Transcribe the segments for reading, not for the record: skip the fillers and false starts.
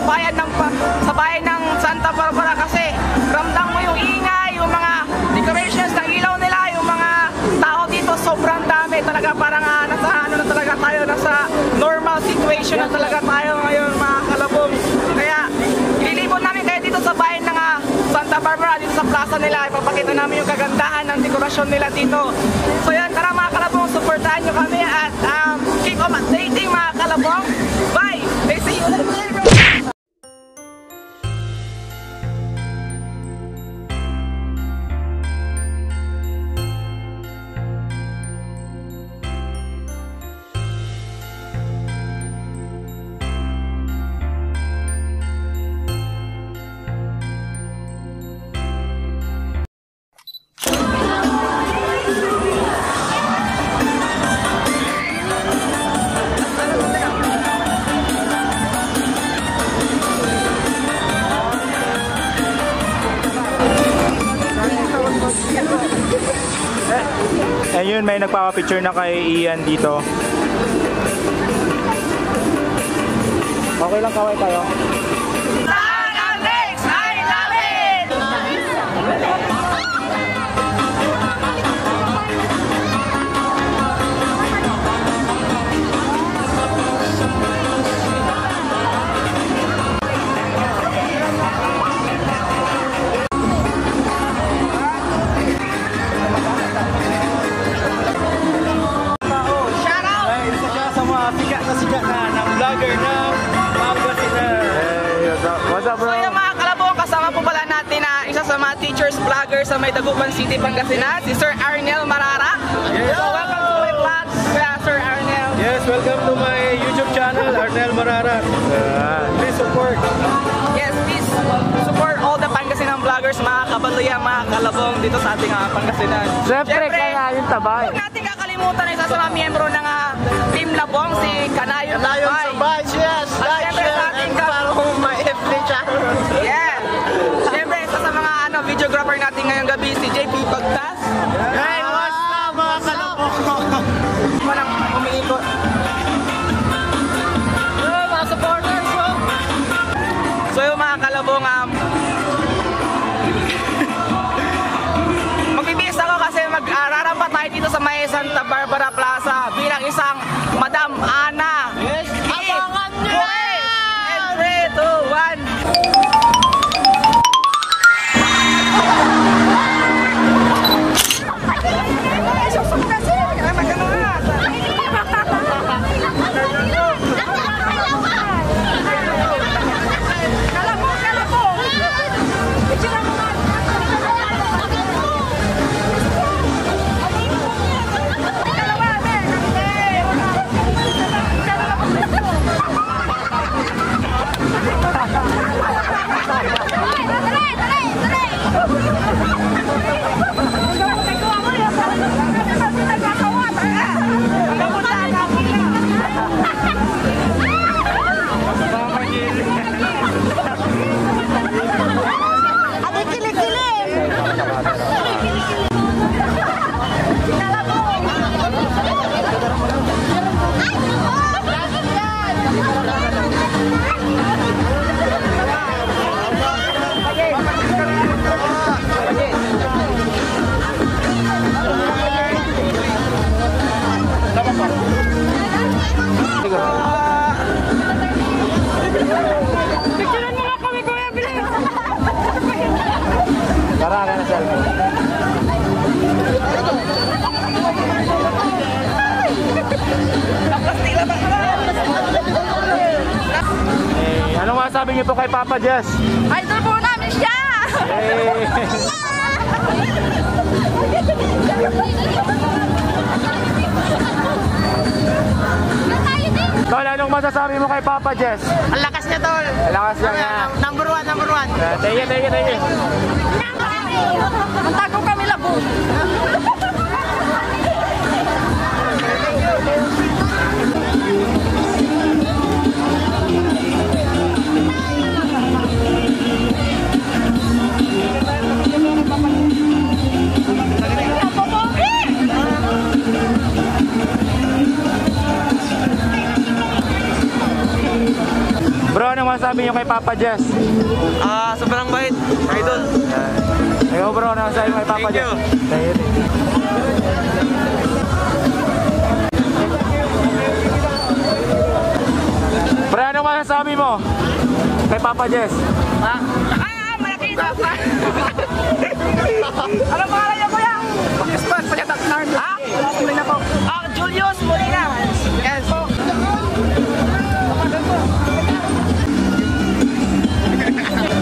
sa bayan ng Santa Barbara kasi ramdam mo yung ingay, yung mga decorations ng ilaw nila, yung mga tao dito sobrang dami talaga, parang nasa ano na talaga tayo, nasa normal situation na talaga tayo ngayon mga kalabong. Kaya ililibot namin kayo dito sa bayan ng Santa Barbara, dito sa plaza nila, ipapakita namin yung kagandahan ng dekorasyon nila dito. So yan, tara mga kalabong, supportahan nyo kami at keep on updating mga kalabong. Bye! They see you later! Ayun, may nagpapapicture na kay Ian dito. Okay lang, kaway tayo. Sikat na ng vlogger ng Pangasinan. Hey, what's up bro? So yung mga kalabong, kasama po pala natin na isa sa mga teachers vlogger sa may Dagupan City, Pangasinan, si Sir Arnel Marara. Yes. So welcome to my vlog, Sir Arnel. Yes, welcome to my YouTube channel, Arnel Marara. Please support. Yes, please support all the Pangasinan vloggers, mga kabaluya, mga kalabong dito sa ating Pangasinan. Siyempre, kaya yung tabay. Huwag natin kakalimutan na isa sa mga miyembro ng Team Labong, si Kanayon Sabay. Yes, like, share, and follow my FB channel. Yeah. Siyempre, isa sa mga videographer natin ngayong gabi, si JP Bagtas. Hey, what's up mga kalabong? Walang umiikot. Mga supporters bro. So yung mga kalabong, magbibis ako kasi mag-ararampa tayo dito sa may Santa Barbara Plaza bilang isang Madam Ana. Yes, abangan nyo! And 3, Hey, anong masasabi niyo po kay Papa Jess? Idol po namin siya! Hey. Tol, anong masasabi mo kay Papa Jess? Ang lakas niya, tol. Ang lakas niya. Number one. Thank you. Ang tago kami labo. masasabi niyo kay Papa Jess? Sobrang bait, idol. Ikaw bro, ano masasabi mo kay Papa Thank Jess? you. Thank you. Pre, ano masasabi mo kay Papa Jess? Malaki sa pa. Ano pangalan niyo kuya? Pakispan, pagkatak nard. Molina po. Julius Molina. Yes po.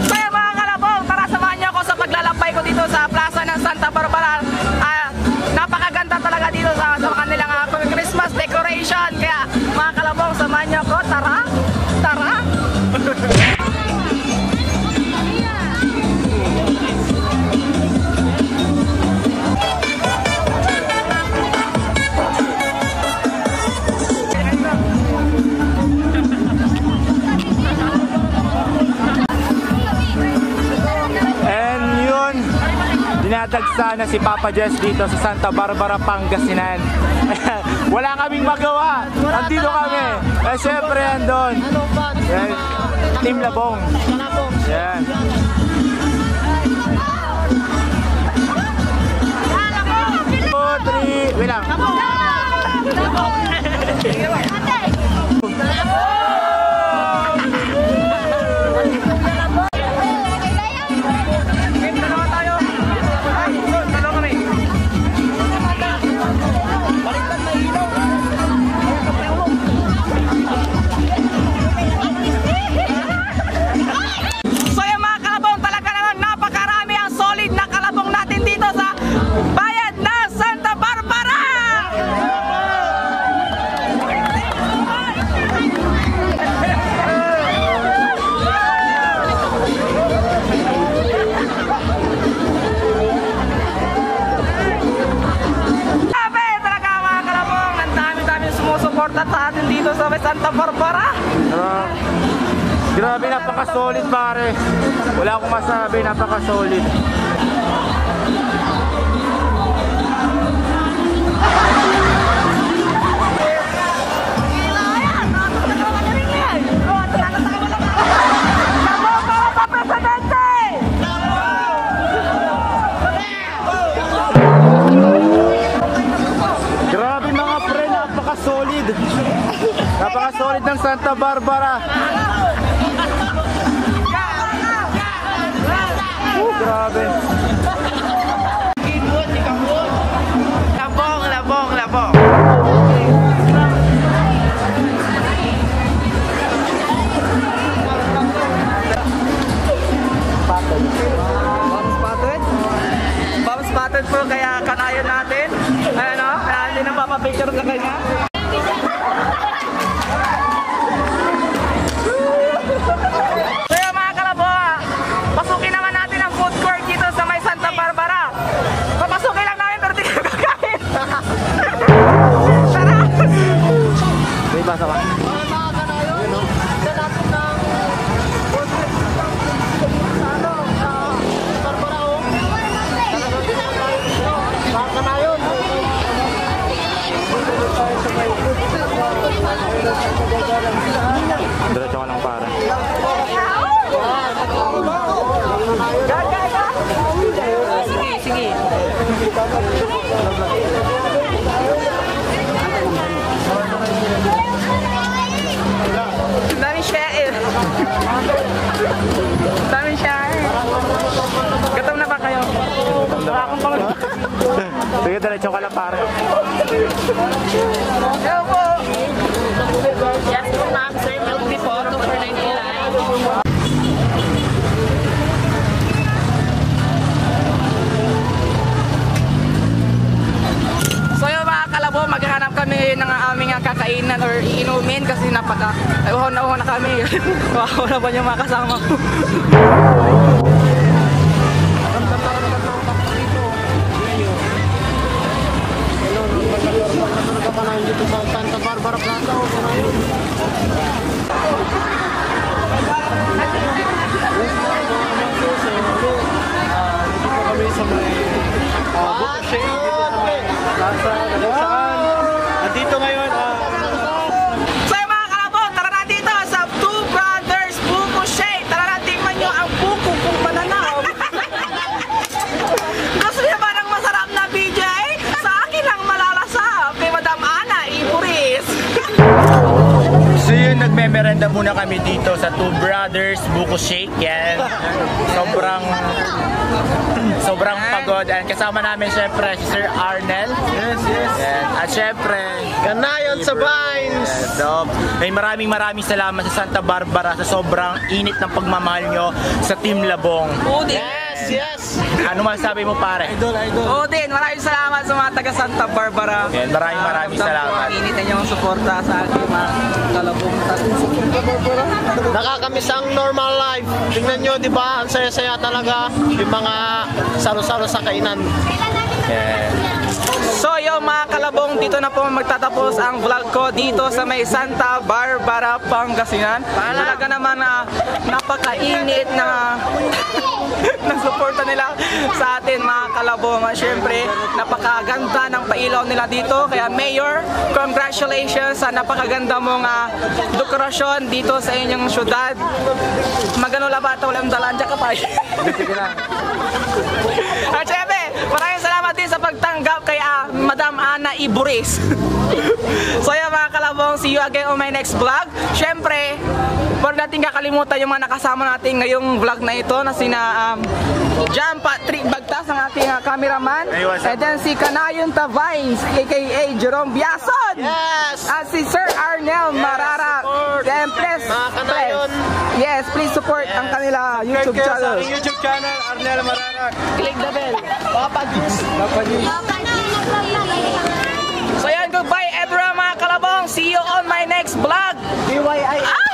Kaya mga kalabong, tara samahan niyo ako sa paglalakbay ko dito sa plaza ng Santa Barbara. Napakaganda talaga dito sa kanilang Christmas decoration. Kaya mga kalabong, samahan niyo ako. Tara! Tara! Dinadagsa na si Papa Jess dito sa Santa Barbara, Pangasinan. Wala kaming magawa. Andito kami. Siyempre, andun. Yan. Team Labong. Yan. Two, three. Wait lang. sa atin dito sa Santa Barbara. Grabe, napaka-solid pare. Wala akong masabi, napaka-solid. Grabe mga pre, napaka-solid. Napaka-solid ng Santa Barbara. Grabe. Labong, labong, labong. Bomb spotted po, kaya kanayon natin. Ayan o, kaya hindi nang papapicture sa kanya. Kaya mga kalaboa, pasukin naman natin ang food court dito sa may Santa Barbara. Papasukin lang namin pero di ka kakain. Tara! May basa ba? Diretso ka lang para. Sige, sige. Dami siya eh. Dami siya eh. Gutom na ba kayo? Nakakang pala. Sige, diretso ka lang para. Hello po. Yes po ma'am, sir, milk tea po, 2 for 99. So yung mga kalabo, maghahanap kami ng aming kakainan or iinumin kasi uhaw na kami. Uhaw na ba yung mga kasama ko? Santa Barbara Plaza o kami sa may book shade dito sa may plaza Kadagsakan. Nandito ngayon So yung mga kalabo, tara na dito sa Two Brothers Book magmerenda muna kami dito sa Two Brothers Buko Shake. Yan. Sobrang pagod. And kasama namin syempre si Sir Arnel. Yes, yes. Yan. At syempre, Kanayon sa Vines. so, ay maraming salamat sa Santa Barbara sa sobrang init ng pagmamahal nyo sa Team Labong. Yes, yes. Ano masasabi mo pare? Idol, idol. Odin, maraming salamat sa mga taga Santa Barbara. Yan, maraming salamat. Init na yung suporta sa aking mga kalabong Nakakamiss ang normal life. Tingnan nyo, di ba? Ang saya-saya talaga. Yung mga salo-salo sa kainan. Yan. So yung mga kalabong, dito na po magtatapos ang vlog ko dito sa may Santa Barbara, Pangasinan. Talaga naman napakainit na ng suporta nila sa atin mga kalabong. Siyempre, napakaganda ng pailaw nila dito. Kaya Mayor, congratulations sa napakaganda mong dekorasyon dito sa inyong syudad. Magano labata, walang dalandya ka pa. At syempre, maraming salamat din sa pagtanggap kay Madam Ana Iburis. So yun mga kalabong, see you again on my next vlog. Syempre, huwag natin kakalimutan yung mga nakasama natin ngayong vlog na ito na sina John Patrick Bagtas, ang ating cameraman. Hey, what's up? And then si Kanayon Tavines, aka Jerome Biason. Yes! At si Sir Arnel Marara. support. And please, Mga Kanayon. yes, please support ang kanila YouTube Subscribe kayo sa channel. aking YouTube channel, Arnel Marara. Click the bell. Papa Juice. Papa Juice. So yan, goodbye everyone mga kalabong. See you on my next vlog. BYI.